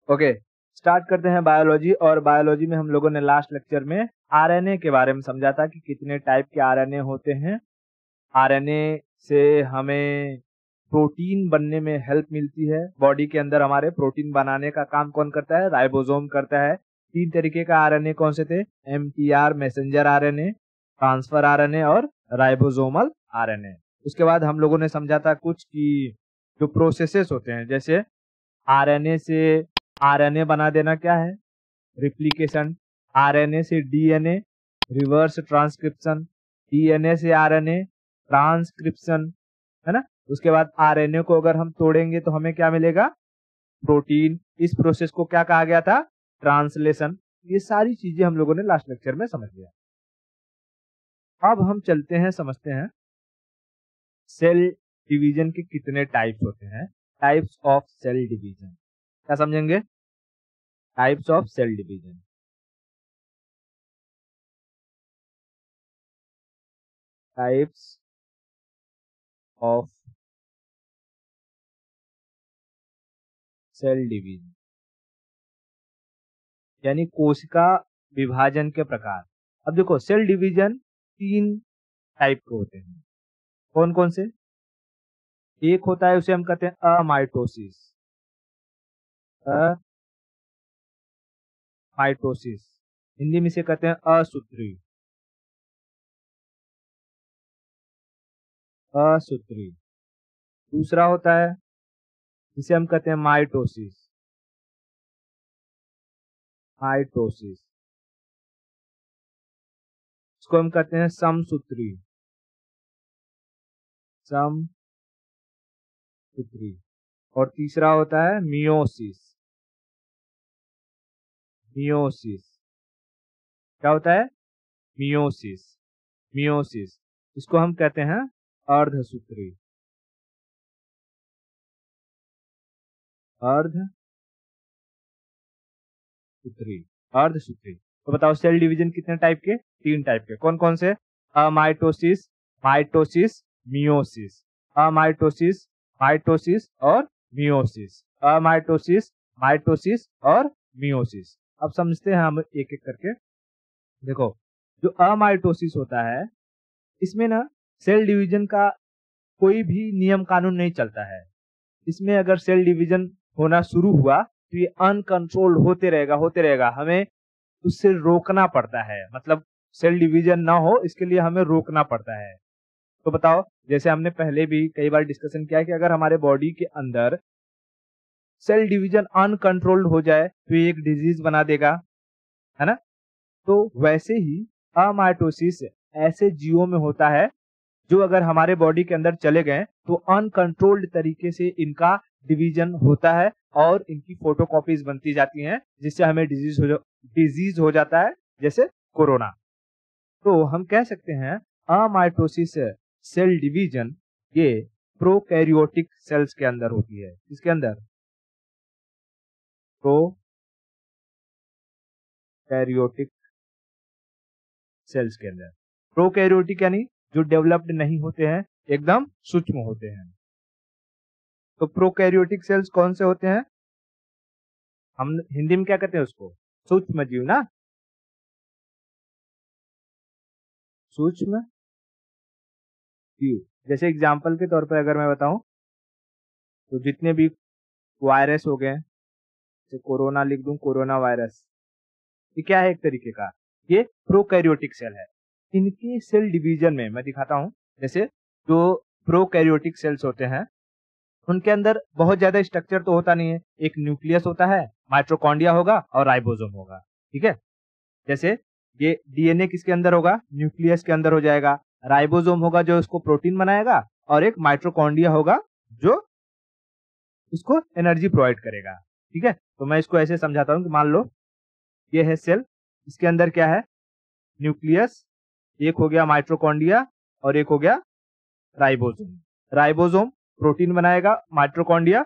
Okay, start करते हैं biology. और बायोलॉजी में हम लोगों ने लास्ट लेक्चर में आरएनए के बारे में समझा था कि कितने टाइप के आरएनए होते हैं। आरएनए से हमें प्रोटीन बनने में हेल्प मिलती है। बॉडी के अंदर हमारे प्रोटीन बनाने का काम कौन करता है? राइबोसोम करता है। 3 तरीके का आरएनए कौन से थे? MTR, messenger RNA, transfer RNA और राइबोसोमल आरएनए। उसके बाद हम लोगों ने समझा था कुछ कि जो प्रोसेसेस होते हैं, जैसे आरएनए से आरएनए बना देना क्या है? रिप्लिकेशन। आरएनए से डीएनए, रिवर्स ट्रांसक्रिप्शन। डीएनए से आरएनए, ट्रांसक्रिप्शन, है ना। उसके बाद आरएनए को अगर हम तोड़ेंगे तो हमें क्या मिलेगा? प्रोटीन। इस प्रोसेस को क्या कहा गया था? ट्रांसलेशन। ये सारी चीजें हम लोगों ने लास्ट लेक्चर में समझ लिया। अब हम चलते हैं, समझते हैं सेल डिवीजन के कितने टाइप्स होते हैं। टाइप्स ऑफ सेल डिवीजन क्या समझेंगे? Types of cell division. Types of cell division यानी कोशिका विभाजन के प्रकार। अब देखो, सेल डिवीजन 3 टाइप के होते हैं। कौन कौन से? एक होता है, उसे हम कहते हैं अमाइटोसिस। अमाइटोसिस हिंदी में से कहते हैं असूत्री। असूत्री। दूसरा होता है जिसे हम कहते हैं माइटोसिस। माइटोसिस इसको हम कहते हैं समसूत्री। समसूत्री। और तीसरा होता है मियोसिस। मियोसिस क्या होता है? मियोसिस। मियोसिस इसको हम कहते हैं अर्धसूत्री। अर्धसूत्री। अर्धसूत्री। तो बताओ सेल डिवीजन कितने टाइप के? 3 टाइप के। कौन कौन से? अमाइटोसिस, माइटोसिस, मियोसिस। अमाइटोसिस, माइटोसिस और मियोसिस। अमाइटोसिस, माइटोसिस और मियोसिस। अब समझते हैं हम एक एक करके। देखो, जो अमाइटोसिस होता है, इसमें ना सेल डिवीजन का कोई भी नियम कानून नहीं चलता है। इसमें अगर सेल डिवीजन होना शुरू हुआ तो ये अनकंट्रोल्ड होते रहेगा, होते रहेगा। हमें उससे रोकना पड़ता है, मतलब सेल डिवीजन ना हो इसके लिए हमें रोकना पड़ता है। तो बताओ, जैसे हमने पहले भी कई बार डिस्कशन किया कि अगर हमारे बॉडी के अंदर सेल डिवीजन अनकंट्रोल्ड हो जाए तो ये एक डिजीज बना देगा, है ना। तो वैसे ही अमाइटोसिस ऐसे जीवों में होता है जो अगर हमारे बॉडी के अंदर चले गए तो अनकंट्रोल्ड तरीके से इनका डिवीजन होता है और इनकी फोटोकॉपीज बनती जाती हैं, जिससे हमें डिजीज हो जाता है, जैसे कोरोना। तो हम कह सकते हैं अमाइटोसिस सेल डिवीजन ये प्रोकैरियोटिक सेल्स के अंदर होती है। इसके अंदर प्रोकैरियोटिक सेल्स के अंदर। प्रोकैरियोटिक यानी जो डेवलप्ड नहीं होते हैं, एकदम सूक्ष्म होते हैं। तो प्रोकैरियोटिक सेल्स कौन से होते हैं? हम हिंदी में क्या कहते हैं उसको? सूक्ष्म जीव ना। सूक्ष्म जीव। जैसे एग्जांपल के तौर पर अगर मैं बताऊं तो जितने भी वायरस हो गए, जैसे कोरोना लिख दूं, कोरोना वायरस, ये क्या है? एक तरीके का ये प्रोकैरियोटिक सेल है। इनके सेल डिवीजन में मैं दिखाता हूं। जैसे जो प्रोकैरियोटिक सेल्स होते हैं उनके अंदर बहुत ज्यादा स्ट्रक्चर तो होता नहीं है। एक न्यूक्लियस होता है, माइटोकॉन्ड्रिया होगा और राइबोसोम होगा, ठीक है। जैसे ये डीएनए किसके अंदर होगा? न्यूक्लियस के अंदर हो जाएगा। राइबोसोम होगा जो उसको प्रोटीन बनाएगा, और एक माइटोकॉन्ड्रिया होगा जो उसको एनर्जी प्रोवाइड करेगा, ठीक है। तो मैं इसको ऐसे समझाता हूँ कि मान लो ये है सेल, इसके अंदर क्या है? न्यूक्लियस, एक हो गया माइटोकॉन्ड्रिया और एक हो गया राइबोसोम। राइबोसोम प्रोटीन बनाएगा, माइटोकॉन्ड्रिया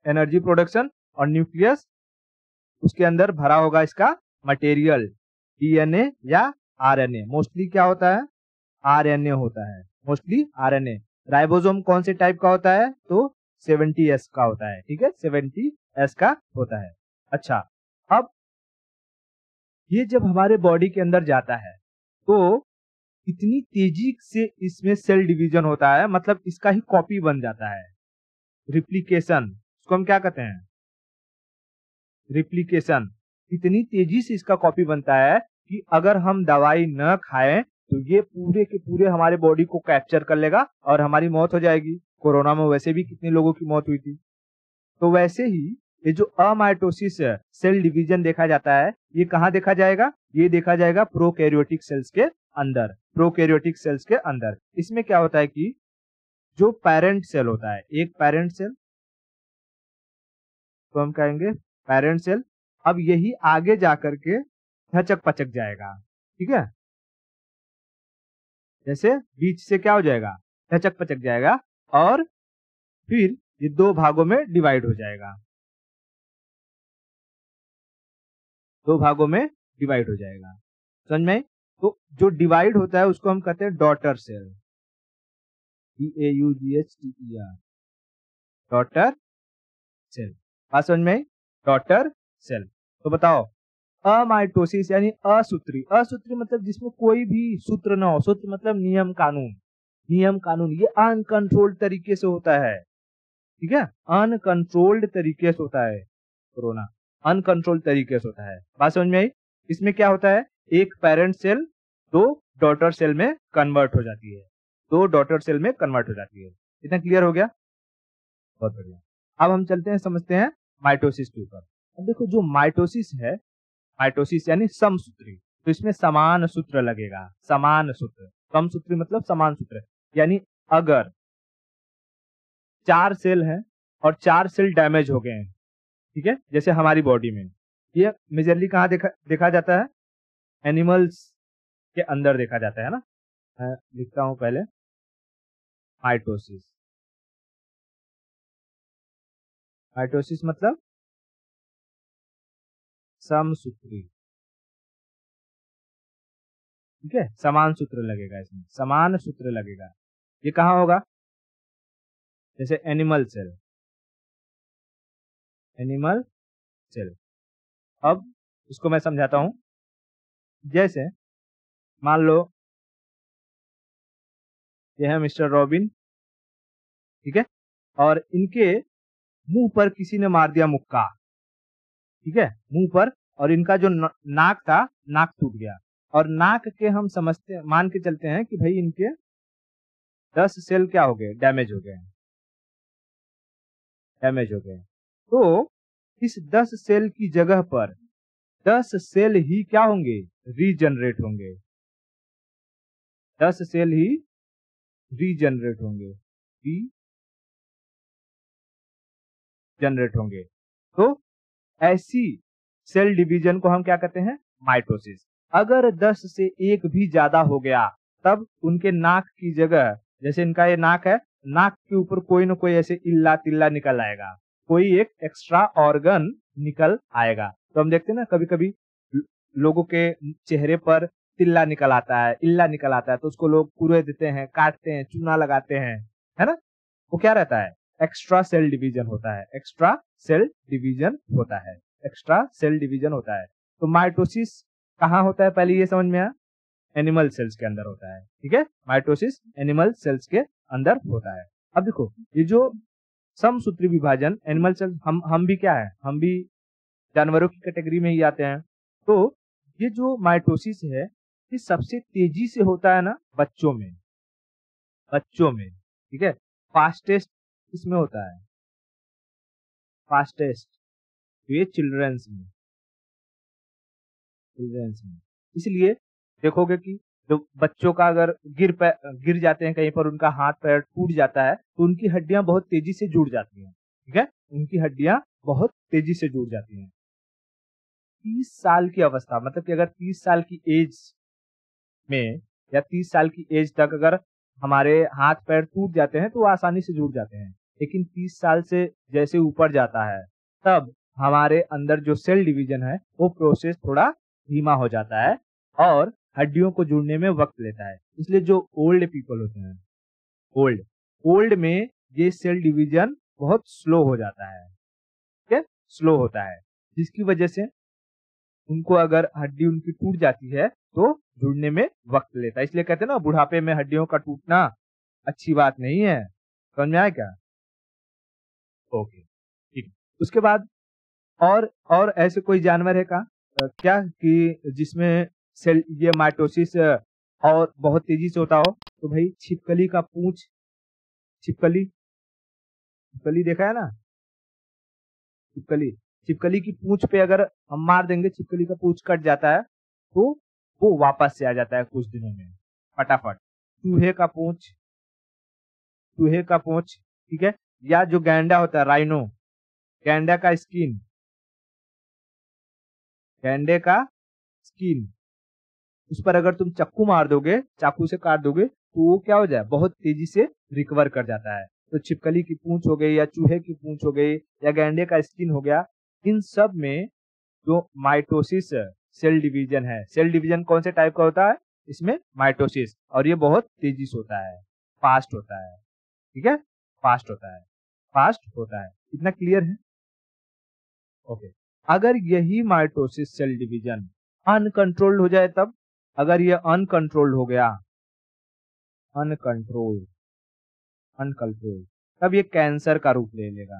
एनर्जी प्रोडक्शन, और न्यूक्लियस उसके अंदर भरा होगा इसका मटेरियल, डीएनए या आरएनए। मोस्टली क्या होता है? आरएनए होता है, मोस्टली आरएनए। राइबोसोम कौन से टाइप का होता है? तो 70s का होता है, ठीक है, 70s का होता है। अच्छा, अब ये जब हमारे बॉडी के अंदर जाता है तो इतनी तेजी से इसमें सेल डिवीजन होता है, मतलब इसका ही कॉपी बन जाता है, रिप्लिकेशन, इसको हम क्या कहते हैं, रिप्लिकेशन। इतनी तेजी से इसका कॉपी बनता है कि अगर हम दवाई न खाएं तो ये पूरे के पूरे हमारे बॉडी को कैप्चर कर लेगा और हमारी मौत हो जाएगी। कोरोना में वैसे भी कितने लोगों की मौत हुई थी। तो वैसे ही ये जो अमाइटोसिस सेल डिवीजन देखा जाता है, ये कहाँ देखा जाएगा, ये देखा जाएगा प्रोकैरियोटिक सेल्स के अंदर, प्रोकैरियोटिक सेल्स के अंदर। इसमें क्या होता है कि जो पेरेंट सेल होता है, एक पेरेंट सेल तो हम कहेंगे पेरेंट सेल, अब यही आगे जाकर के हचक पचक जाएगा, ठीक है, जैसे बीच से क्या हो जाएगा, हचक पचक जाएगा और फिर ये दो भागों में डिवाइड हो जाएगा, दो भागों में डिवाइड हो जाएगा, समझ में। तो जो डिवाइड होता है उसको हम कहते हैं daughter cell, DAUGHTER, daughter cell, बात समझ में, डॉटर सेल। तो बताओ, अमाइटोसिस यानी असूत्री, असूत्री मतलब जिसमें कोई भी सूत्र न हो, सूत्र मतलब नियम कानून, नियम कानून, ये अनकंट्रोल्ड तरीके से होता है, ठीक है, अनकंट्रोल्ड तरीके से होता है कोरोना, अनकंट्रोल्ड तरीके से होता है, बात समझ में आई। इसमें क्या होता है, एक पेरेंट सेल दो डॉटर सेल में कन्वर्ट हो जाती है, दो डॉटर सेल में कन्वर्ट हो जाती है। इतना क्लियर हो गया, बहुत बढ़िया। अब हम चलते हैं, समझते हैं माइटोसिस के ऊपर। अब देखो, जो माइटोसिस है, माइटोसिस यानी समसूत्री, तो इसमें समान सूत्र लगेगा, समान सूत्र, समसूत्री मतलब समान सूत्र, यानी अगर 4 सेल हैं और 4 सेल डैमेज हो गए हैं, ठीक है, जैसे हमारी बॉडी में, ये मेजरली कहाँ देखा जाता है, एनिमल्स के अंदर देखा जाता है ना। मैं लिखता हूं पहले, माइटोसिस, माइटोसिस मतलब समसूत्री, ठीक है, समान सूत्र लगेगा, इसमें समान सूत्र लगेगा। ये कहाँ होगा, जैसे एनिमल सेल, एनिमल सेल। अब इसको मैं समझाता हूं, जैसे मान लो ये है मिस्टर रॉबिन, ठीक है, और इनके मुंह पर किसी ने मार दिया मुक्का, ठीक है, मुंह पर, और इनका जो नाक था, नाक टूट गया, और नाक के हम समझते, मान के चलते हैं कि भाई इनके 10 सेल क्या हो गए, डैमेज हो गए, डैमेज हो गए। तो इस 10 सेल की जगह पर 10 सेल ही क्या होंगे, रीजनरेट होंगे, 10 सेल ही रीजनरेट होंगे, रीजनरेट होंगे। तो ऐसी सेल डिवीजन को हम क्या कहते हैं, माइटोसिस। अगर 10 से एक भी ज्यादा हो गया, तब उनके नाक की जगह, जैसे इनका ये नाक है, नाक के ऊपर कोई ना कोई ऐसे इल्ला तिल्ला निकल आएगा, कोई एक एक्स्ट्रा ऑर्गन निकल आएगा। तो हम देखते हैं ना, कभी कभी लोगों के चेहरे पर तिल्ला निकल आता है, इल्ला निकल आता है, तो उसको लोग पूरे देते हैं, काटते हैं, चूना लगाते हैं, है ना। वो क्या रहता है, एक्स्ट्रा सेल डिवीजन होता है, एक्स्ट्रा सेल डिवीजन होता है, एक्स्ट्रा सेल डिवीजन होता है। तो माइटोसिस कहाँ होता है, पहले ये समझ में आया, एनिमल सेल्स के अंदर होता है, ठीक है, माइटोसिस एनिमल सेल्स के अंदर होता है। अब देखो, ये जो समसूत्री विभाजन, एनिमल सेल, हम भी क्या है, हम भी जानवरों की कैटेगरी में ही आते हैं। तो ये जो माइटोसिस है, ये सबसे तेजी से होता है ना बच्चों में, बच्चों में, ठीक है, फास्टेस्ट इसमें होता है, फास्टेस्ट, तो ये चिल्ड्रंस में, चिल्ड्रंस में। इसलिए देखोगे कि जो बच्चों का अगर गिर जाते हैं कहीं पर, उनका हाथ पैर टूट जाता है, तो उनकी हड्डियां बहुत तेजी से जुड़ जाती हैं, ठीक है, उनकी हड्डियां बहुत तेजी से जुड़ जाती हैं। 30 साल की अवस्था, मतलब कि अगर 30 साल की एज में या 30 साल की एज तक अगर हमारे हाथ पैर टूट जाते हैं तो वो आसानी से जुड़ जाते हैं, लेकिन 30 साल से जैसे ऊपर जाता है, तब हमारे अंदर जो सेल डिवीजन है वो प्रोसेस थोड़ा धीमा हो जाता है और हड्डियों को जुड़ने में वक्त लेता है। इसलिए जो ओल्ड पीपल होते हैं, ओल्ड ओल्ड में ये सेल डिवीजन बहुत स्लो हो जाता है, ठीक है, स्लो होता है, जिसकी वजह से उनको अगर हड्डी उनकी टूट जाती है तो जुड़ने में वक्त लेता है। इसलिए कहते हैं ना, बुढ़ापे में हड्डियों का टूटना अच्छी बात नहीं है। समझ में आया क्या? ओके, ठीक है। उसके बाद और ऐसे कोई जानवर है का क्या कि जिसमें सेल ये माइटोसिस और बहुत तेजी से होता हो? तो भाई छिपकली का पूंछ, छिपकली छिपकली देखा है ना, छिपकली छिपकली की पूंछ पे अगर हम मार देंगे, छिपकली का पूंछ कट जाता है तो वो वापस से आ जाता है कुछ दिनों में फटाफट। चूहे का पूंछ, चूहे का पूंछ, ठीक है, या जो गैंडा होता है राइनो, गैंडा का स्किन, गैंडे का स्किन, उस पर अगर तुम चाकू मार दोगे, चाकू से काट दोगे तो वो क्या हो जाए, बहुत तेजी से रिकवर कर जाता है। तो छिपकली की पूंछ हो गई, या चूहे की पूंछ हो गई, या गैंडे का स्किन हो गया, इन सब में जो माइटोसिस सेल डिवीजन है, सेल डिवीजन कौन से टाइप का होता है? इसमें माइटोसिस, और ये बहुत तेजी से होता है, फास्ट होता है, ठीक है, फास्ट होता है, फास्ट होता है। इतना क्लियर है? ओके। अगर यही माइटोसिस सेल डिवीजन अनकंट्रोल्ड हो जाए तब, अगर ये अनकंट्रोल्ड हो गया, अनकंट्रोल्ड, अनकंट्रोल्ड, तब ये कैंसर का रूप ले लेगा।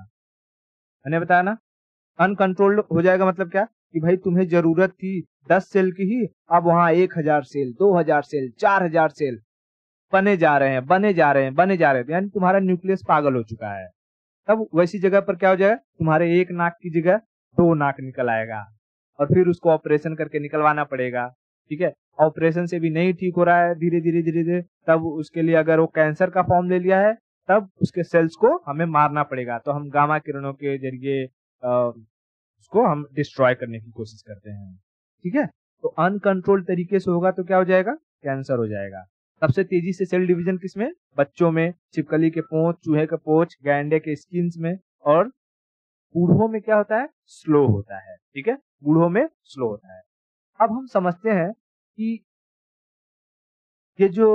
मैंने बताया ना, अनकंट्रोल्ड हो जाएगा मतलब क्या कि भाई तुम्हें जरूरत थी 10 सेल की ही, अब वहां 1000 सेल, 2000 सेल, 4000 सेल बने जा रहे हैं, बने जा रहे हैं, बने जा रहे हैं, यानी तुम्हारा न्यूक्लियस पागल हो चुका है। तब वैसी जगह पर क्या हो जाएगा, तुम्हारे एक नाक की जगह 2 नाक निकल आएगा, और फिर उसको ऑपरेशन करके निकलवाना पड़ेगा, ठीक है। ऑपरेशन से भी नहीं ठीक हो रहा है, धीरे धीरे धीरे धीरे, तब उसके लिए अगर वो कैंसर का फॉर्म ले लिया है, तब उसके सेल्स को हमें मारना पड़ेगा। तो हम गामा किरणों के जरिए उसको हम डिस्ट्रॉय करने की कोशिश करते हैं, ठीक है। तो अनकंट्रोल तरीके से होगा तो क्या हो जाएगा, कैंसर हो जाएगा। सबसे तेजी से सेल डिवीजन किसमें? बच्चों में, छिपकली के पोंछ, चूहे के पोंछ, गैंडे के स्किन्स में, और बूढ़ों में क्या होता है, स्लो होता है, ठीक है, बूढ़ों में स्लो होता है। अब हम समझते हैं कि ये जो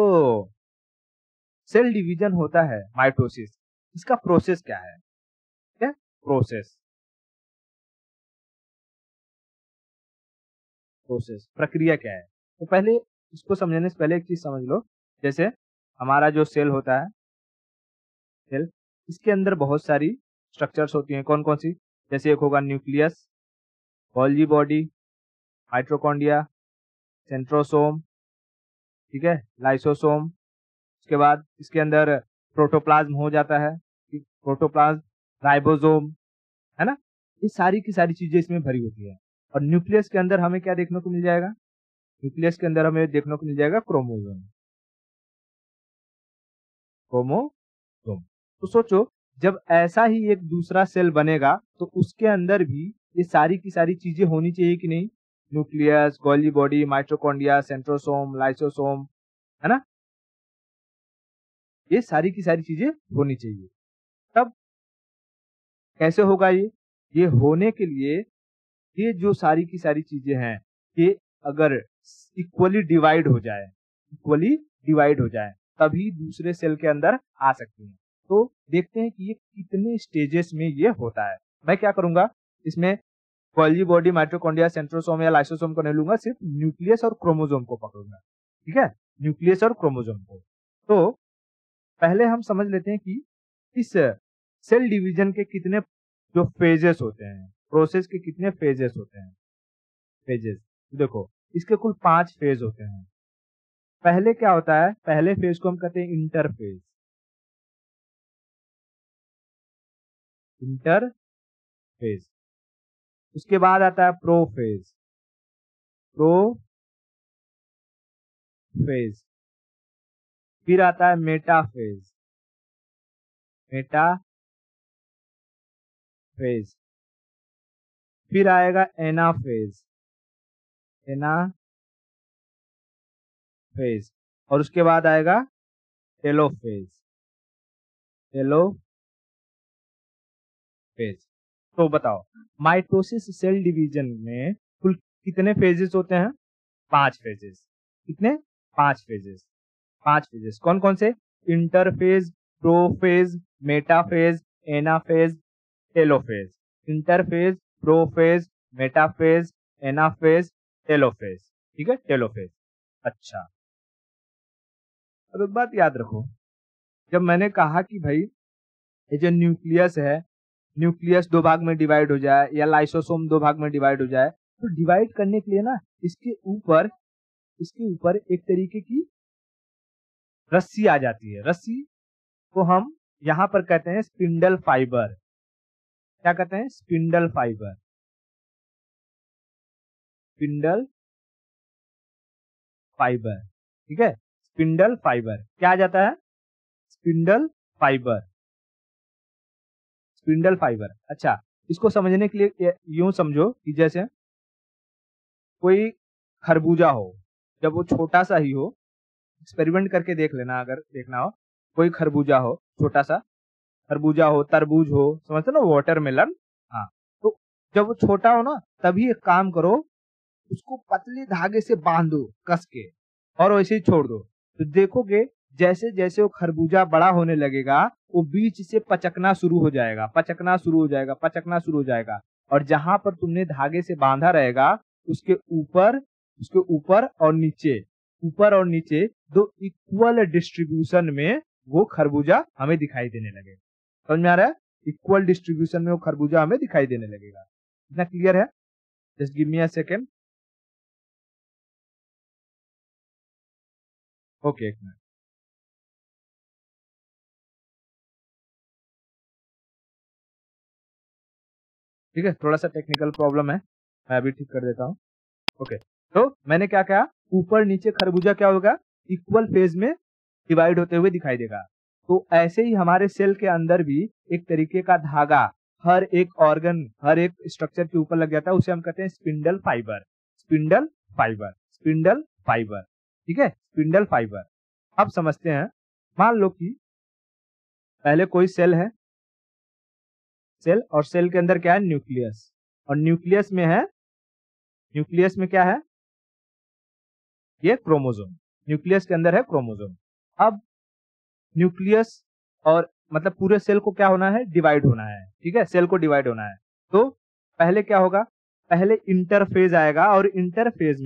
सेल डिवीजन होता है माइटोसिस, इसका प्रोसेस क्या है, क्या प्रोसेस, प्रोसेस प्रक्रिया क्या है? तो पहले इसको समझने से पहले एक चीज समझ लो, जैसे हमारा जो सेल होता है, सेल, इसके अंदर बहुत सारी स्ट्रक्चर्स होती हैं। कौन कौन सी? जैसे एक होगा nucleus, Golgi body, mitochondria, centrosome, ठीक है, लाइसोसोम। उसके बाद इसके अंदर प्रोटोप्लाज्म हो जाता है, प्रोटोप्लाज्म, राइबोसोम, है ना, ये सारी की सारी चीजें इसमें भरी होती है। और न्यूक्लियस के अंदर हमें क्या देखने को मिल जाएगा? न्यूक्लियस के अंदर हमें देखने को मिल जाएगा क्रोमोसोम, क्रोमोसोम। तो सोचो, जब ऐसा ही एक दूसरा सेल बनेगा तो उसके अंदर भी ये सारी की सारी चीजें होनी चाहिए कि नहीं? Nucleus, Golgi body, mitochondria, centrosome, lysosome, है ना, ये सारी की सारी चीजें होनी चाहिए। तब कैसे होगा ये होने के लिए, ये जो सारी की सारी चीजें हैं, ये अगर इक्वली डिवाइड हो जाए, इक्वली डिवाइड हो जाए, तभी दूसरे सेल के अंदर आ सकती है। तो देखते हैं कि ये कितने स्टेजेस में ये होता है। मैं क्या करूंगा, इसमें गोल्गी बॉडी, माइटोकॉन्ड्रिया, सेंट्रोसोम या लाइसोसोम को नहीं लूंगा, सिर्फ न्यूक्लियस और क्रोमोसोम को पकड़ूंगा, ठीक है, न्यूक्लियस और क्रोमोसोम को। तो पहले हम समझ लेते हैं कि इस सेल डिवीजन के कितने जो फेजेस होते हैं, प्रोसेस के कितने फेजेस होते हैं, फेजेस। देखो, इसके कुल 5 फेज होते हैं। पहले क्या होता है, पहले फेज को हम कहते हैं इंटरफेज, इंटरफेज। उसके बाद आता है प्रोफेज, प्रोफेज। फिर आता है मेटाफेज, मेटाफेज। फिर आएगा एनाफेज, एनाफेज। और उसके बाद आएगा टेलोफेज, टेलोफेज। तो बताओ, माइटोसिस सेल डिवीजन में कुल कितने फेजेस होते हैं? 5 फेजेस। कितने? 5 फेजेस, 5 फेजेस। कौन कौन से? Interphase, prophase, metaphase, anaphase, telophase, interphase, prophase, metaphase, anaphase, telophase. ठीक है, टेलोफेज। अच्छा, अब एक बात याद रखो, जब मैंने कहा कि भाई ये जो न्यूक्लियस है, न्यूक्लियस दो भाग में डिवाइड हो जाए या लाइसोसोम दो भाग में डिवाइड हो जाए, तो डिवाइड करने के लिए ना इसके ऊपर एक तरीके की रस्सी आ जाती है। रस्सी को हम यहां पर कहते हैं स्पिंडल फाइबर। क्या कहते हैं? Spindle fibre. स्पिंडल फाइबर, ठीक है, स्पिंडल फाइबर क्या आ जाता है? Spindle fibre, spindle fibre. अच्छा, इसको समझने के लिए यूं समझो कि जैसे कोई खरबूजा हो, जब वो छोटा सा ही हो, एक्सपेरिमेंट करके देख लेना अगर देखना हो, कोई खरबूजा हो, छोटा सा खरबूजा हो, तरबूज हो, समझते ना, वाटरमेलन। हाँ, तो जब वो छोटा हो ना, तभी एक काम करो, उसको पतले धागे से बांध दो कस के, और वैसे ही छोड़ दो। तो देखोगे जैसे जैसे वो खरबूजा बड़ा होने लगेगा, वो बीच से पचकना शुरू हो जाएगा, पचकना शुरू हो जाएगा, पचकना शुरू हो जाएगा। और जहां पर तुमने धागे से बांधा रहेगा, उसके ऊपर और नीचे, ऊपर और नीचे दो इक्वल डिस्ट्रीब्यूशन में वो खरबूजा हमें दिखाई देने लगेगा। समझ में आ रहा है? इक्वल डिस्ट्रीब्यूशन में वो खरबूजा हमें दिखाई देने लगेगा। इतना क्लियर है? Just give me a second. Okay, एक मिनट। ठीक है, थोड़ा सा टेक्निकल प्रॉब्लम है, मैं अभी ठीक कर देता हूँ। ओके, तो मैंने क्या कहा, ऊपर नीचे खरबूजा क्या होगा? इक्वल फेज में डिवाइड होते हुए दिखाई देगा। तो ऐसे ही हमारे सेल के अंदर भी एक तरीके का धागा हर एक ऑर्गन, हर एक स्ट्रक्चर के ऊपर लग जाता है, उसे हम कहते हैं spindle fibre. Spindle fibre, spindle fibre, ठीक है, स्पिंडल फाइबर। अब समझते हैं, मान लो कि पहले कोई सेल है, सेल, और सेल के अंदर क्या है? न्यूक्लियस। और न्यूक्लियस में क्या है? ये क्रोमोसोम। न्यूक्लियस के अंदर है क्रोमोसोम। अब न्यूक्लियस और मतलब पूरे सेल को क्या होना है? डिवाइड होना है। ठीक है, सेल को डिवाइड होना है। तो पहले क्या होगा? पहले इंटरफेज आएगा, और इंटरफेज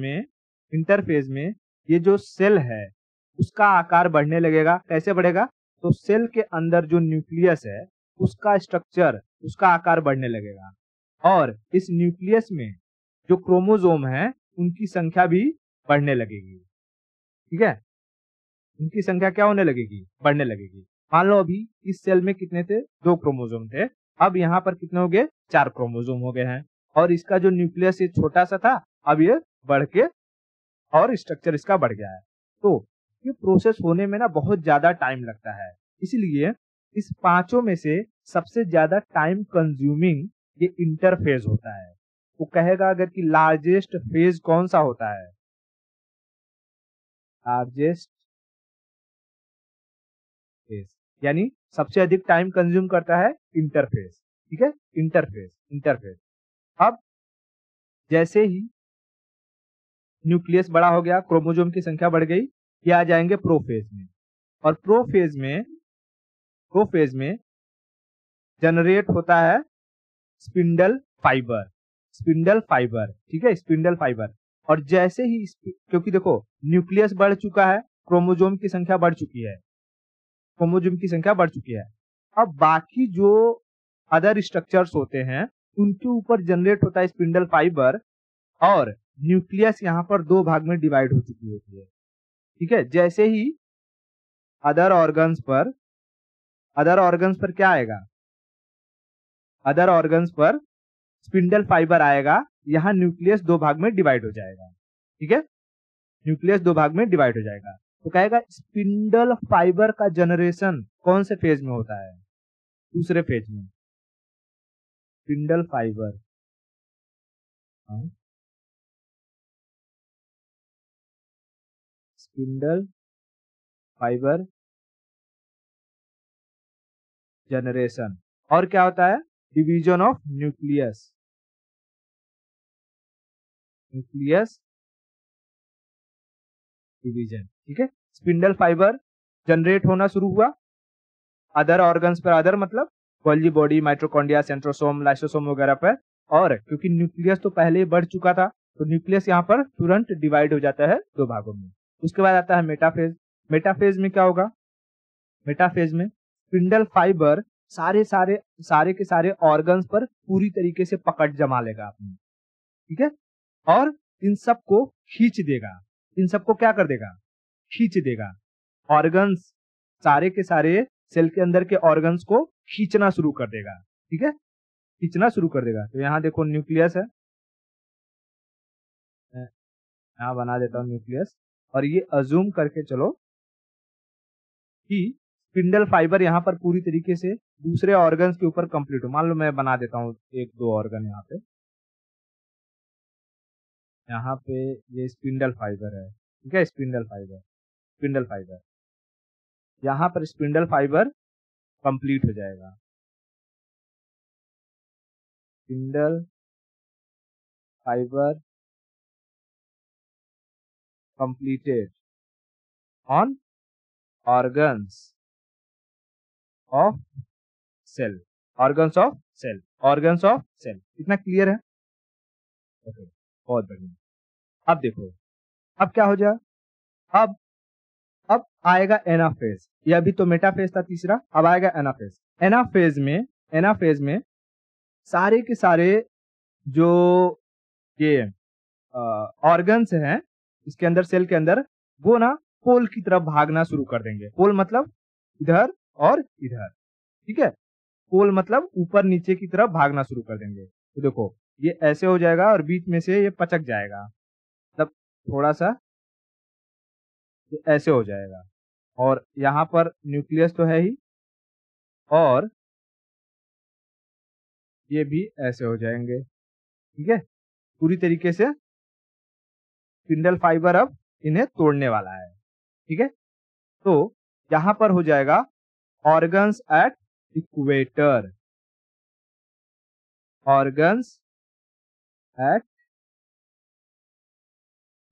में ये जो सेल है उसका आकार बढ़ने लगेगा। कैसे बढ़ेगा? तो सेल के अंदर जो न्यूक्लियस है उसका स्ट्रक्चर, उसका आकार बढ़ने लगेगा, और इस न्यूक्लियस में जो क्रोमोसोम है उनकी संख्या भी बढ़ने लगेगी। ठीक है, उनकी संख्या क्या होने लगेगी? बढ़ने लगेगी। मान लो अभी इस सेल में कितने थे? 2 क्रोमोसोम थे, अब यहाँ पर कितने हो गए? 4 क्रोमोसोम हो गए हैं। और इसका जो न्यूक्लियस ये छोटा सा था, अब ये बढ़ के और स्ट्रक्चर इसका बढ़ गया है। तो ये प्रोसेस होने में ना बहुत ज्यादा टाइम लगता है, इसलिए इस पांचों में से सबसे ज्यादा टाइम कंज्यूमिंग ये इंटरफेज होता है। वो कहेगा अगर कि लार्जेस्ट फेज कौन सा होता है? लार्जेस्ट फेज, यानी सबसे अधिक टाइम कंज्यूम करता है इंटरफेज। ठीक है, इंटरफेज। अब जैसे ही न्यूक्लियस बड़ा हो गया, क्रोमोसोम की संख्या बढ़ गई, ये आ जाएंगे प्रोफेज में। और प्रोफेज में जनरेट होता है स्पिंडल फाइबर। स्पिंडल फाइबर, ठीक है, स्पिंडल फाइबर। और जैसे ही क्योंकि देखो न्यूक्लियस बढ़ चुका है, क्रोमोसोम की संख्या बढ़ चुकी है, क्रोमोसोम की संख्या बढ़ चुकी है। अब बाकी जो अदर स्ट्रक्चर्स होते हैं उनके ऊपर जनरेट होता है स्पिंडल फाइबर, और न्यूक्लियस यहाँ पर 2 भाग में डिवाइड हो चुकी होती है। ठीक है, जैसे ही अदर ऑर्गन्स पर क्या आएगा? अदर ऑर्गन्स पर स्पिंडल फाइबर आएगा, यहाँ न्यूक्लियस 2 भाग में डिवाइड हो जाएगा। ठीक है, न्यूक्लियस 2 भाग में डिवाइड हो जाएगा। तो कहेगा स्पिंडल फाइबर का जनरेशन कौन से फेज में होता है? दूसरे फेज में। Spindle fibre, spindle fibre generation. और क्या होता है? Division of nucleus division. ठीक है, स्पिंडल फाइबर जनरेट होना शुरू हुआ, अदर ऑर्गन्स पर, अदर मतलब Golgi body, mitochondria, centrosome, lysosome वगैरह पर। और क्योंकि न्यूक्लियस तो पहले ही बढ़ चुका था तो न्यूक्लियस यहाँ पर तुरंत डिवाइड हो जाता है दो भागों में। उसके बाद आता है मेटाफेज। मेटाफेज में क्या होगा? मेटाफेज में स्पिंडल फाइबर सारे के सारे ऑर्गन्स पर पूरी तरीके से पकड़ जमा लेगा अपनी, ठीक है, और इन सबको खींच देगा। इन सबको क्या कर देगा? खींच देगा। ऑर्गन्स, सारे के सारे सेल के अंदर के ऑर्गन्स को खींचना शुरू कर देगा, ठीक है, खींचना शुरू कर देगा। तो यहाँ देखो न्यूक्लियस है, यहाँ बना देता हूँ न्यूक्लियस, और ये अज्यूम करके चलो कि स्पिंडल फाइबर यहाँ पर पूरी तरीके से दूसरे ऑर्गन्स के ऊपर कंप्लीट हो। मान लो मैं बना देता हूँ एक दो ऑर्गन यहाँ पे ये स्पिंडल फाइबर है, ठीक है, स्पिंडल फाइबर यहाँ पर स्पिंडल फाइबर कंप्लीट हो जाएगा। Spindle fibre completed on organs of cell, organs of cell. इतना क्लियर है? ओके, बहुत बढ़िया। अब देखो, अब क्या हो जाए? अब आएगा एनाफेज। ये अभी तो मेटाफेज था तीसरा, अब आएगा एनाफेज। एनाफेज में सारे के सारे जो ये ऑर्गन्स हैं इसके अंदर, सेल के अंदर, वो ना पोल की तरफ भागना शुरू कर देंगे। पोल मतलब इधर और इधर, ठीक है, पोल मतलब ऊपर नीचे की तरफ भागना शुरू कर देंगे। तो देखो ये ऐसे हो जाएगा और बीच में से ये पचक जाएगा, मतलब थोड़ा सा ये ऐसे हो जाएगा। और यहाँ पर न्यूक्लियस तो है ही, और ये भी ऐसे हो जाएंगे, ठीक है। पूरी तरीके से स्पिंडल फाइबर अब इन्हें तोड़ने वाला है, ठीक है। तो यहां पर हो जाएगा organs at equator, organs at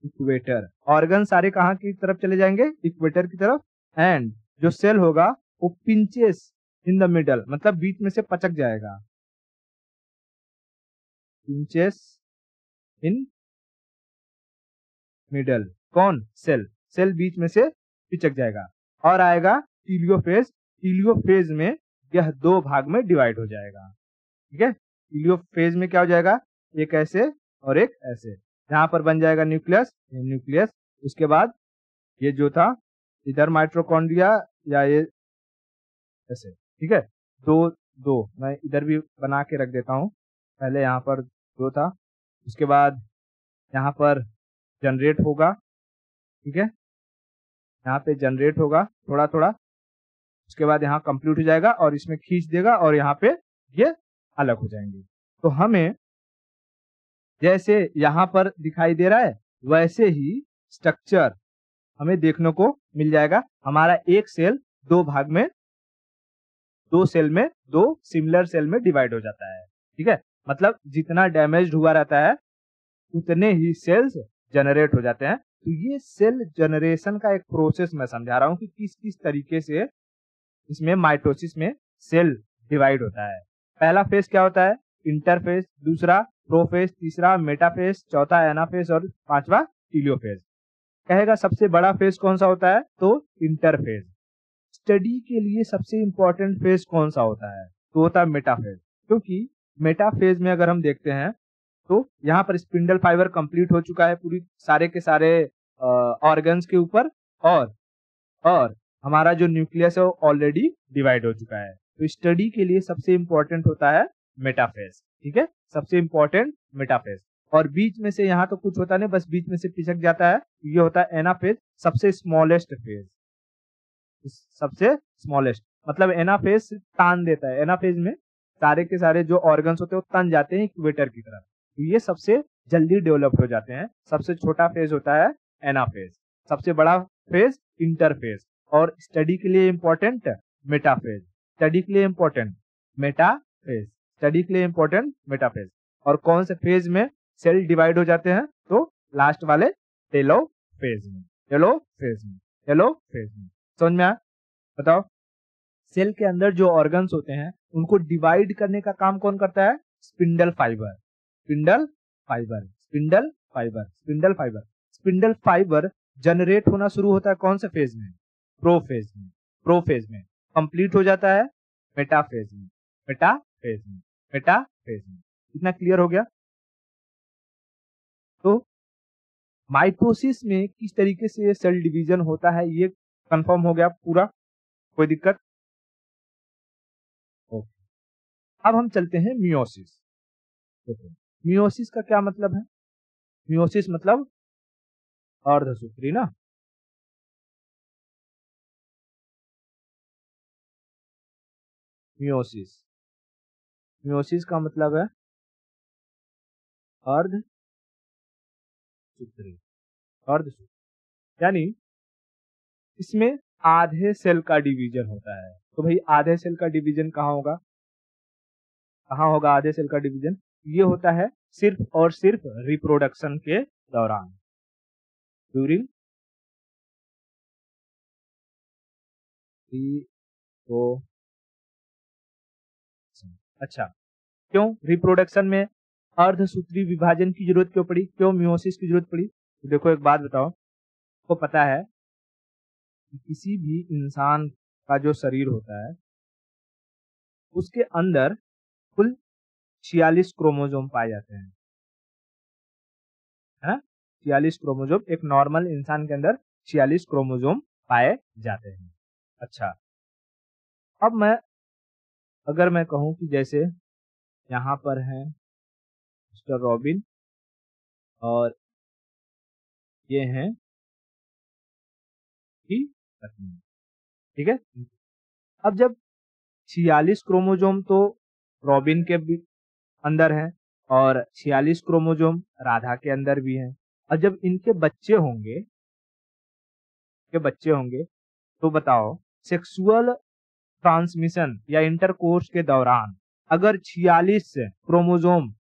equator. Organ सारे कहां की तरफ चले जाएंगे? इक्वेटर की तरफ। एंड जो सेल होगा वो पिंचेस इन द मिडल, मतलब बीच में से पचक जाएगा। पिंचेस इन मिडल, कौन? सेल बीच में से पिचक जाएगा। और आएगा टीलियोफेज। टीलियोफेज में यह दो भाग में डिवाइड हो जाएगा, ठीक है। टीलियोफेज में क्या हो जाएगा? एक ऐसे और एक ऐसे। यहाँ पर बन जाएगा न्यूक्लियस। उसके बाद ये जो था इधर माइटोकॉन्ड्रिया, या ये ऐसे, ठीक है। दो मैं इधर भी बना के रख देता हूँ। पहले यहाँ पर दो था, उसके बाद यहाँ पर जनरेट होगा, ठीक है, यहाँ पे जनरेट होगा थोड़ा थोड़ा। उसके बाद यहाँ कंप्लीट हो जाएगा और इसमें खींच देगा और यहाँ पे ये अलग हो जाएंगे। तो हमें जैसे यहाँ पर दिखाई दे रहा है वैसे ही स्ट्रक्चर हमें देखने को मिल जाएगा। हमारा एक सेल दो भाग में, दो सेल में, दो सिमिलर सेल में डिवाइड हो जाता है, ठीक है। मतलब जितना डैमेज हुआ रहता है उतने ही सेल्स जनरेट हो जाते हैं। तो ये सेल जनरेशन का एक प्रोसेस मैं समझा रहा हूँ कि किस किस तरीके से इसमें माइटोसिस में सेल डिवाइड होता है। पहला फेज क्या होता है? इंटरफेज, दूसरा प्रोफेज, तीसरा मेटाफेज, चौथा एनाफेज और पांचवा टीलियोफेज। कहेगा सबसे बड़ा फेज कौन सा होता है? तो इंटरफेज। स्टडी के लिए सबसे इंपॉर्टेंट फेज कौन सा होता है? तो होता है मेटाफेज। क्योंकि मेटाफेज में अगर हम देखते हैं तो यहाँ पर स्पिंडल फाइबर कंप्लीट हो चुका है पूरी सारे के सारे ऑर्गन्स के ऊपर, और हमारा जो न्यूक्लियस है वो ऑलरेडी डिवाइड हो चुका है। तो स्टडी के लिए सबसे इंपॉर्टेंट होता है मेटाफेज, ठीक है, सबसे इंपॉर्टेंट मेटाफेज। और बीच में से यहाँ तो कुछ होता नहीं, बस बीच में से पिचक जाता है, ये होता है एनाफेज, सबसे स्मॉलेस्ट फेज। सबसे स्मॉलेस्ट मतलब एनाफेज तान देता है। एनाफेज में सारे के सारे जो ऑर्गन्स होते हैं वो तन जाते हैं इक्वेटर की तरफ, तो ये सबसे जल्दी डेवलप हो जाते हैं। सबसे छोटा फेज होता है एनाफेज, सबसे बड़ा फेज इंटरफेज, और स्टडी के लिए इंपॉर्टेंट मेटाफेज। स्टडी के लिए इंपॉर्टेंट मेटाफेज, स्टडी के लिए इंपॉर्टेंट मेटाफेज। और कौन से फेज में सेल डिवाइड हो जाते हैं? तो लास्ट वाले टेलोफेज में, टेलोफेज में। समझ में आया? बताओ, सेल के अंदर जो ऑर्गन्स होते हैं उनको डिवाइड करने का काम कौन करता है? Spindle fibre. Spindle fibre, spindle fibre, spindle fibre. Spindle fibre generate होना शुरू होता है कौन से फेज में? प्रोफेज में। प्रोफेज में कंप्लीट हो जाता है मेटाफेज में। मेटाफेज में, मेटाफेज में। इतना क्लियर हो गया? तो माइटोसिस में किस तरीके से सेल डिवीजन होता है ये कंफर्म हो गया पूरा? कोई दिक्कत? ओके। अब हम चलते हैं मियोसिस। देखो मियोसिस का क्या मतलब है? मियोसिस मतलब अर्धसूत्री ना। मियोसिस, मियोसिस का मतलब है अर्धसूत्री। अर्धसूत्री यानी इसमें आधे सेल का डिवीजन होता है। तो भाई आधे सेल का डिवीजन कहाँ होगा? कहाँ होगा आधे सेल का डिवीजन? ये होता है सिर्फ और सिर्फ रिप्रोडक्शन के दौरान, ड्यूरिंग रिप्रोडक्शन। अच्छा, क्यों रिप्रोडक्शन में अर्धसूत्री विभाजन की जरूरत क्यों पड़ी? क्यों मियोसिस की जरूरत पड़ी? तो देखो एक बात बताओ, को पता है कि किसी भी इंसान का जो शरीर होता है उसके अंदर कुल 46 क्रोमोसोम पाए जाते हैं, है ना? 46 क्रोमोसोम, एक नॉर्मल इंसान के अंदर 46 क्रोमोसोम पाए जाते हैं। अच्छा, अब अगर मैं कहूं कि जैसे यहाँ पर है मिस्टर रॉबिन और ये हैं की पत्नी, ठीक है? अब जब 46 क्रोमोसोम तो रॉबिन के भी अंदर है और 46 क्रोमोसोम राधा के अंदर भी है, और जब इनके बच्चे होंगे तो बताओ सेक्सुअल ट्रांसमिशन या इंटरकोर्स के दौरान अगर 46 क्रोमोसोम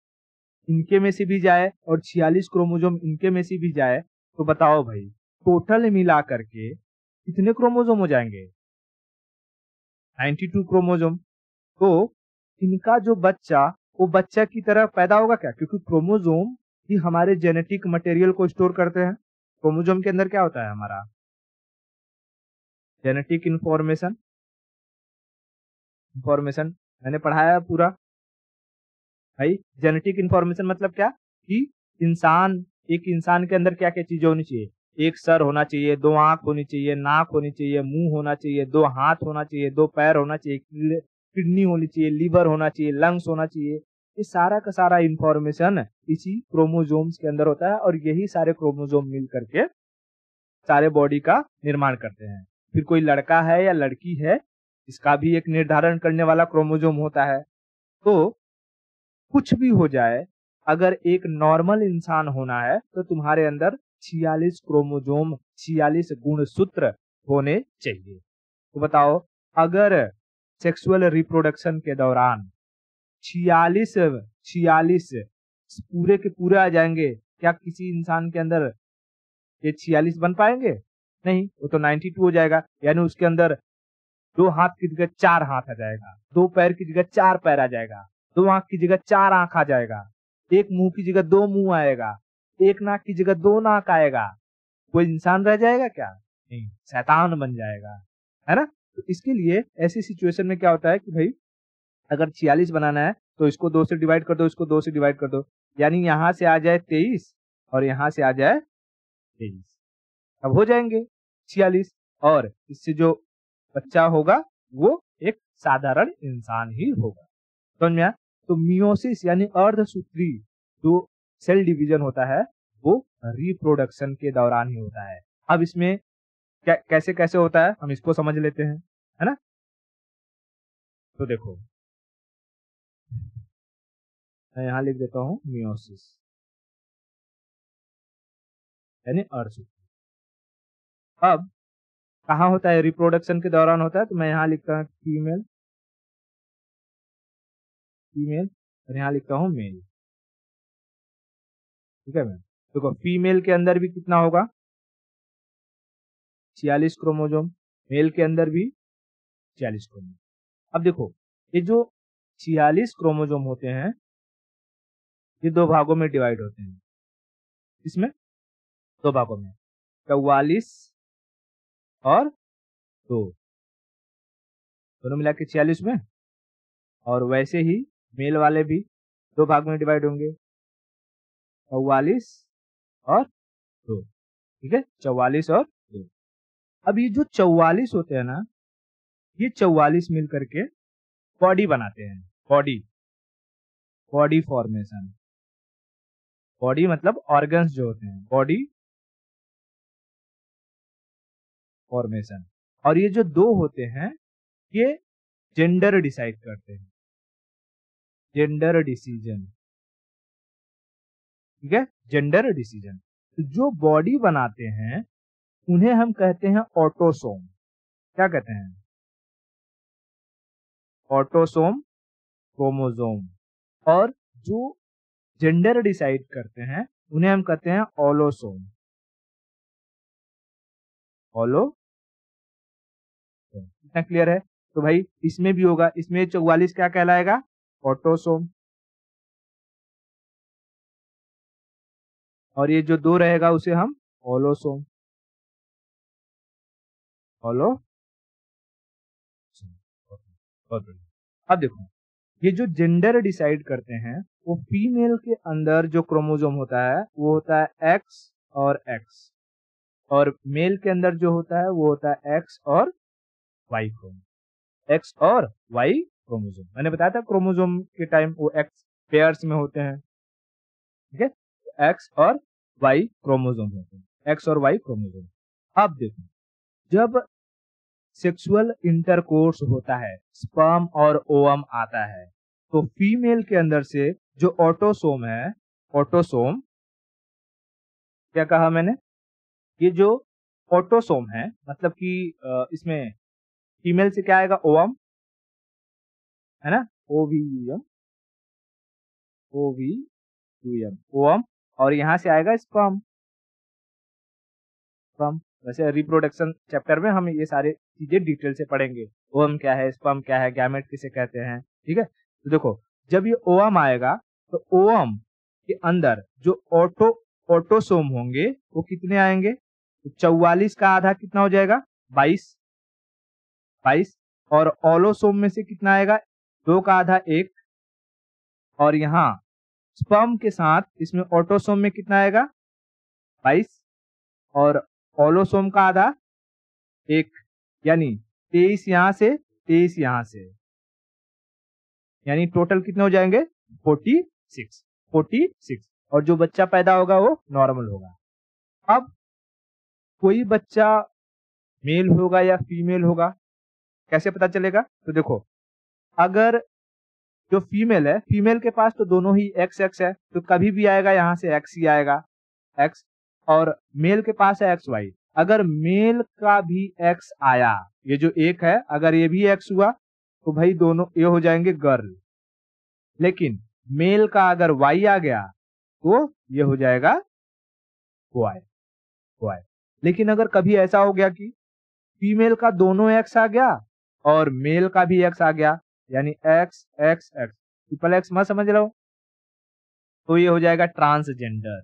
इनके में से भी जाए और 46 क्रोमोसोम इनके में से भी जाए तो बताओ भाई टोटल मिला करके कितने क्रोमोसोम हो जाएंगे? 92 क्रोमोसोम। तो इनका जो बच्चा वो बच्चा की तरह पैदा होगा क्या? क्योंकि क्रोमोसोम ही हमारे जेनेटिक मटेरियल को स्टोर करते हैं। क्रोमोसोम के अंदर क्या होता है? हमारा जेनेटिक इंफॉर्मेशन। इंफॉर्मेशन मैंने पढ़ाया है पूरा भाई। जेनेटिक इंफॉर्मेशन मतलब क्या कि एक इंसान के अंदर क्या क्या चीजें होनी चाहिए? एक सर होना चाहिए, दो आंख होनी चाहिए, नाक होनी चाहिए, मुंह होना चाहिए, दो हाथ होना चाहिए, दो पैर होना चाहिए, किडनी होनी चाहिए, लीवर होना चाहिए, लंग्स होना चाहिए। ये सारा का सारा इंफॉर्मेशन इसी क्रोमोसोम्स के अंदर होता है और यही सारे क्रोमोसोम मिल करके सारे बॉडी का निर्माण करते हैं। फिर कोई लड़का है या लड़की है, इसका भी एक निर्धारण करने वाला क्रोमोसोम होता है। तो कुछ भी हो जाए, अगर एक नॉर्मल इंसान होना है तो तुम्हारे अंदर 46 क्रोमोसोम, 46 गुणसूत्र होने चाहिए। तो बताओ अगर सेक्सुअल रिप्रोडक्शन के दौरान 46 पूरे के पूरे आ जाएंगे, क्या किसी इंसान के अंदर ये 46 बन पाएंगे? नहीं, वो तो 92 हो जाएगा। यानी उसके अंदर दो हाथ की जगह चार हाथ आ जाएगा, दो पैर की जगह चार पैर आ जाएगा, दो आंख की जगह चार आंख आ जाएगा, एक मुंह की जगह दो मुंह आएगा, एक नाक की जगह दो नाक आएगा। कोई इंसान रह जाएगा क्या? नहीं, शैतान बन जाएगा, है ना? तो इसके लिए ऐसी सिचुएशन में क्या होता है कि भाई अगर 46 बनाना है तो इसको दो से डिवाइड कर दो, इसको दो से डिवाइड कर दो, यानी यहां से आ जाए 23 और यहां से आ जाए 23, अब हो जाएंगे 46। और इससे जो बच्चा होगा वो एक साधारण इंसान ही होगा। समझ में आया? तो मियोसिस यानी अर्धसूत्री जो सेल डिवीजन होता है वो रिप्रोडक्शन के दौरान ही होता है। अब इसमें कैसे कैसे होता है हम इसको समझ लेते हैं, है ना? तो देखो मैं यहां लिख देता हूं मियोसिस यानी अर्धसूत्री। अब कहाँ होता है? रिप्रोडक्शन के दौरान होता है। तो मैं यहाँ लिखता हूँ फीमेल, फीमेल और यहाँ लिखता हूँ मेल, ठीक है? मैं देखो फीमेल के अंदर भी कितना होगा? 46 क्रोमोसोम, मेल के अंदर भी 46 क्रोमोसोम। अब देखो ये जो 46 क्रोमोसोम होते हैं, ये 2 भागों में डिवाइड होते हैं। इसमें 2 भागों में 44 और 2, दोनों मिला के 46 में। और वैसे ही मेल वाले भी 2 भाग में डिवाइड होंगे, 44 और 2। ठीक है, 44 और 2। अब ये जो 44 होते हैं ना, ये 44 मिल करके बॉडी बनाते हैं। Body formation. बॉडी मतलब ऑर्गन्स जो होते हैं, बॉडी फॉर्मेशन। और ये जो 2 होते हैं, ये जेंडर डिसाइड करते हैं, जेंडर डिसीजन। ठीक है, जेंडर डिसीजन। तो जो बॉडी बनाते हैं उन्हें हम कहते हैं ऑटोसोम। क्या कहते हैं? Autosome, chromosome. और जो जेंडर डिसाइड करते हैं उन्हें हम कहते हैं ऑलोसोम। इतना क्लियर है? तो भाई इसमें भी होगा, इसमें 44 क्या कहलाएगा? ऑटोसोम। और ये जो 2 रहेगा उसे हम ऑलोसोम। अब देखो, ये जो जेंडर डिसाइड करते हैं वो फीमेल के अंदर जो क्रोमोसोम होता है वो होता है एक्स और एक्स, और मेल के अंदर जो होता है वो होता है एक्स और वाई क्रोमोसोम। एक्स और वाई क्रोमोसोम, मैंने बताया था क्रोमोसोम के टाइम वो एक्स पेयर्स में होते हैं। ठीक है, एक्स और वाई क्रोमोसोम होते हैं, एक्स और वाई क्रोमोसोम। अब देखो, जब सेक्सुअल इंटरकोर्स होता है, स्पर्म और ओवम आता है, तो फीमेल के अंदर से जो ऑटोसोम है, ऑटोसोम क्या कहा मैंने? ये जो ऑटोसोम है मतलब कि इसमें फीमेल से क्या आएगा? ओवम, है ना, ओवीएम, ओवीएम, ओवम। और यहां से आएगा स्पर्म। स्पर्म वैसे रिप्रोडक्शन चैप्टर में हम ये सारे चीजें डिटेल से पढ़ेंगे, ओवम क्या है, स्पर्म क्या है, गैमेट किसे कहते हैं। ठीक है, तो देखो, जब ये ओवम आएगा तो ओवम के अंदर जो ऑटोसोम होंगे वो कितने आएंगे? तो 44 का आधा कितना हो जाएगा? 22। और ऑलोसोम में से कितना आएगा? 2 का आधा 1। और यहाँ स्पर्म के साथ इसमें ऑटोसोम में कितना आएगा? 22। और ऑलोसोम का आधा 1, यानी 23 यहां से, 23 यहां से, यानी टोटल कितने हो जाएंगे? 46। और जो बच्चा पैदा होगा वो नॉर्मल होगा। अब कोई बच्चा मेल होगा या फीमेल होगा कैसे पता चलेगा? तो देखो, अगर जो फीमेल है, फीमेल के पास तो दोनों ही एक्स एक्स है, तो कभी भी आएगा यहाँ से एक्स ही आएगा, एक्स। और मेल के पास है एक्स वाई, अगर मेल का भी एक्स आया, ये जो एक है अगर ये भी एक्स हुआ तो भाई दोनों ये हो जाएंगे गर्ल। लेकिन मेल का अगर वाई आ गया तो ये हो जाएगा बॉय, बॉय। लेकिन अगर कभी ऐसा हो गया कि फीमेल का दोनों एक्स आ गया और मेल का भी एक्स आ गया, यानी x x x, triple x मत समझ रहे हो, तो ये हो जाएगा ट्रांसजेंडर।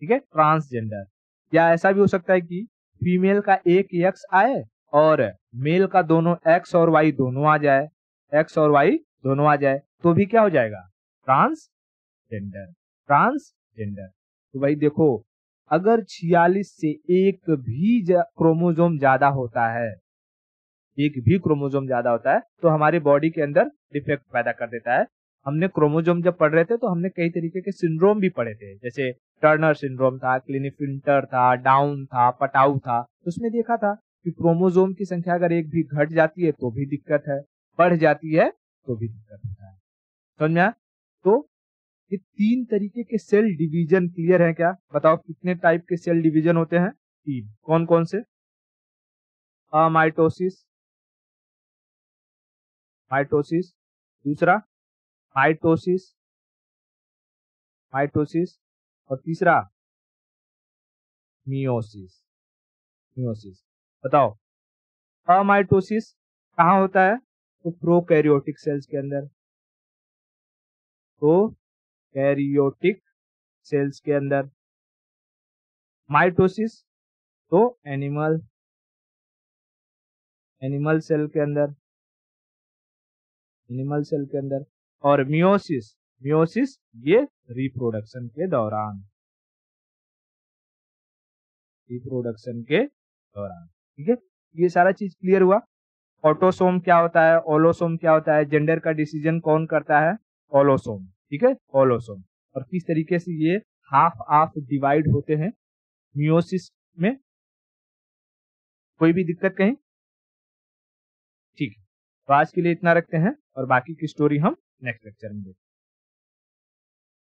ठीक है, ट्रांसजेंडर। या ऐसा भी हो सकता है कि फीमेल का एक एक्स आए और मेल का दोनों एक्स और वाई दोनों आ जाए, एक्स और वाई दोनों आ जाए, तो भी क्या हो जाएगा? Transgender, transgender. तो भाई देखो, अगर 46 से एक भी क्रोमोसोम ज्यादा होता है, एक भी क्रोमोसोम ज्यादा होता है तो हमारे बॉडी के अंदर डिफेक्ट पैदा कर देता है। हमने क्रोमोसोम जब पढ़ रहे थे तो हमने कई तरीके के सिंड्रोम भी पढ़े थे, जैसे टर्नर सिंड्रोम था, क्लिनीफिल्टर था, डाउन था, पटाउ था। तो उसमें देखा था कि क्रोमोसोम की संख्या अगर एक भी घट जाती है तो भी दिक्कत है, बढ़ जाती है तो भी दिक्कत होता है। समझ में आया? तो ये 3 तरीके के सेल डिवीजन क्लियर है क्या? बताओ कितने टाइप के सेल डिवीजन होते हैं? 3। कौन कौन से? माइटोसिस, माइटोसिस, दूसरा माइटोसिस, माइटोसिस, और तीसरा मियोसिस, मियोसिस। बताओ, अमाइटोसिस कहाँ होता है? तो प्रोकैरियोटिक सेल्स के अंदर। तो कैरियोटिक सेल्स के अंदर, माइटोसिस तो एनिमल सेल के अंदर, एनिमल सेल के अंदर, और मियोसिस ये रिप्रोडक्शन के दौरान, ठीक है। ये सारा चीज क्लियर हुआ। ऑटोसोम क्या होता है, ओलोसोम क्या होता है, जेंडर का डिसीजन कौन करता है, ओलोसोम, ठीक है, ओलोसोम। और किस तरीके से ये हाफ डिवाइड होते हैं मियोसिस में। कोई भी दिक्कत कहीं? ठीक है, तो आज के लिए इतना रखते हैं और बाकी की स्टोरी हम नेक्स्ट लेक्चर में देखते हैं।